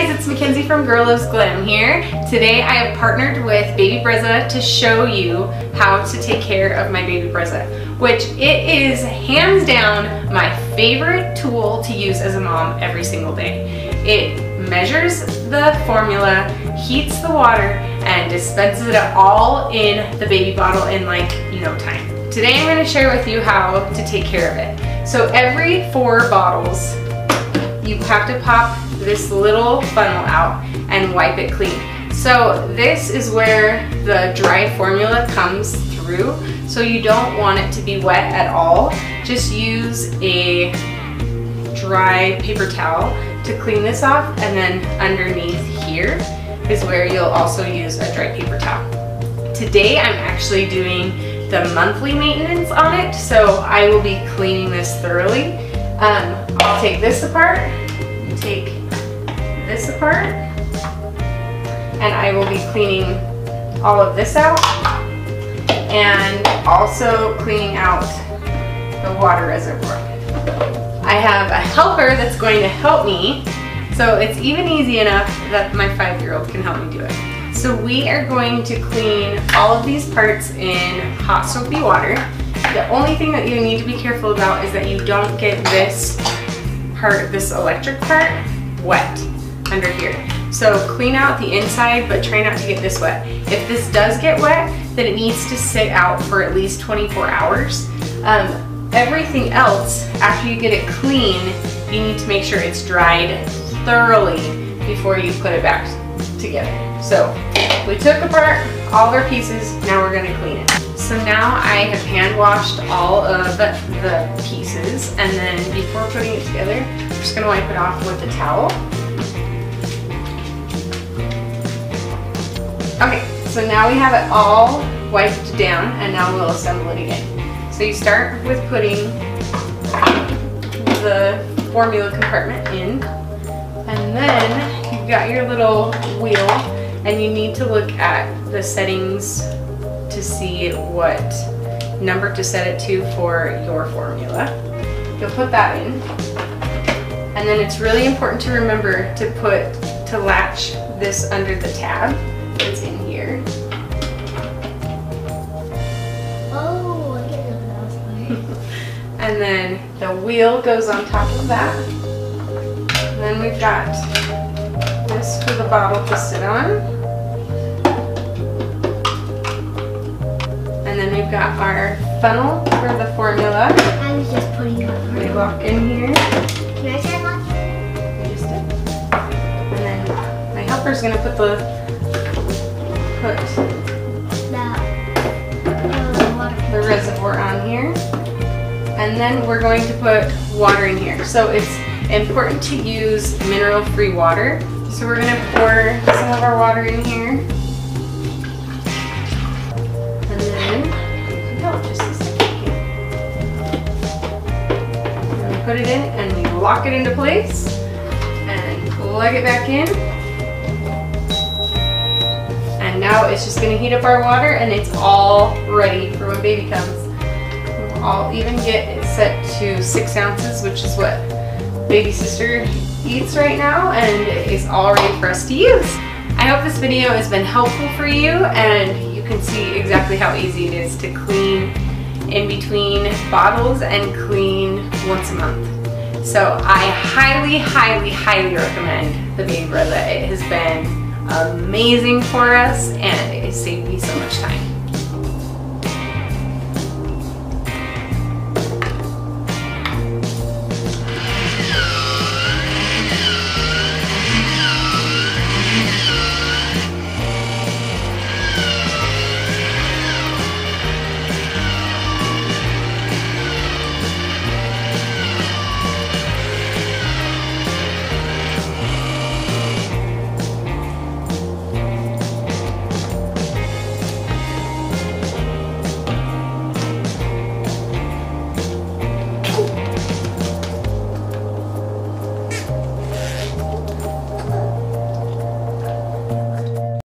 guys, it's Mackenzie from Girl Loves Glam here. Today I have partnered with Baby Brezza to show you how to take care of my Baby Brezza, which it is hands down my favorite tool to use as a mom every single day. It measures the formula, heats the water, and dispenses it all in the baby bottle in like no time. Today I'm going to share with you how to take care of it. So every 4 bottles, you have to pop this little funnel out and wipe it clean. So this is where the dry formula comes through, so you don't want it to be wet at all. Just use a dry paper towel to clean this off, and then underneath here is where you'll also use a dry paper towel. Today I'm actually doing the monthly maintenance on it, so I will be cleaning this thoroughly. I'll take this apart, take this apart, and I will be cleaning all of this out and also cleaning out the water reservoir. I have a helper that's going to help me, so it's even easy enough that my 5-year-old can help me do it. So we are going to clean all of these parts in hot soapy water. The only thing that you need to be careful about is that you don't get this part, this electric part, wet under here. So clean out the inside, but try not to get this wet. If this does get wet, then it needs to sit out for at least 24 hours. Everything else, after you get it clean, you need to make sure it's dried thoroughly before you put it back together. So we took apart all of our pieces, now we're going to clean it. So now I have hand washed all of the pieces, and then before putting it together, I'm just going to wipe it off with a towel. Okay, so now we have it all wiped down, and now we'll assemble it again. So you start with putting the formula compartment in, and then you've got your little wheel, and you need to look at the settings to see what number to set it to for your formula. You'll put that in, and then it's really important to remember to latch this under the tab that's in here. And then the wheel goes on top of that. And then we've got this for the bottle to sit on. And then we've got our funnel for the formula. I was just putting it on. We lock in here. Can I try locking? We just did. And then my helper's gonna put the reservoir on here. And then we're going to put water in here. So it's important to use mineral-free water. So we're going to pour some of our water in here. And then, just a second. And we put it in and we lock it into place and plug it back in. And now it's just going to heat up our water, and it's all ready for when baby comes. I'll even get it set to 6 ounces, which is what baby sister eats right now, and it's all ready for us to use. I hope this video has been helpful for you, and you can see exactly how easy it is to clean in between bottles and clean once a month. So I highly, highly, highly recommend the Baby Brezza. It has been amazing for us, and it has saved me so much time.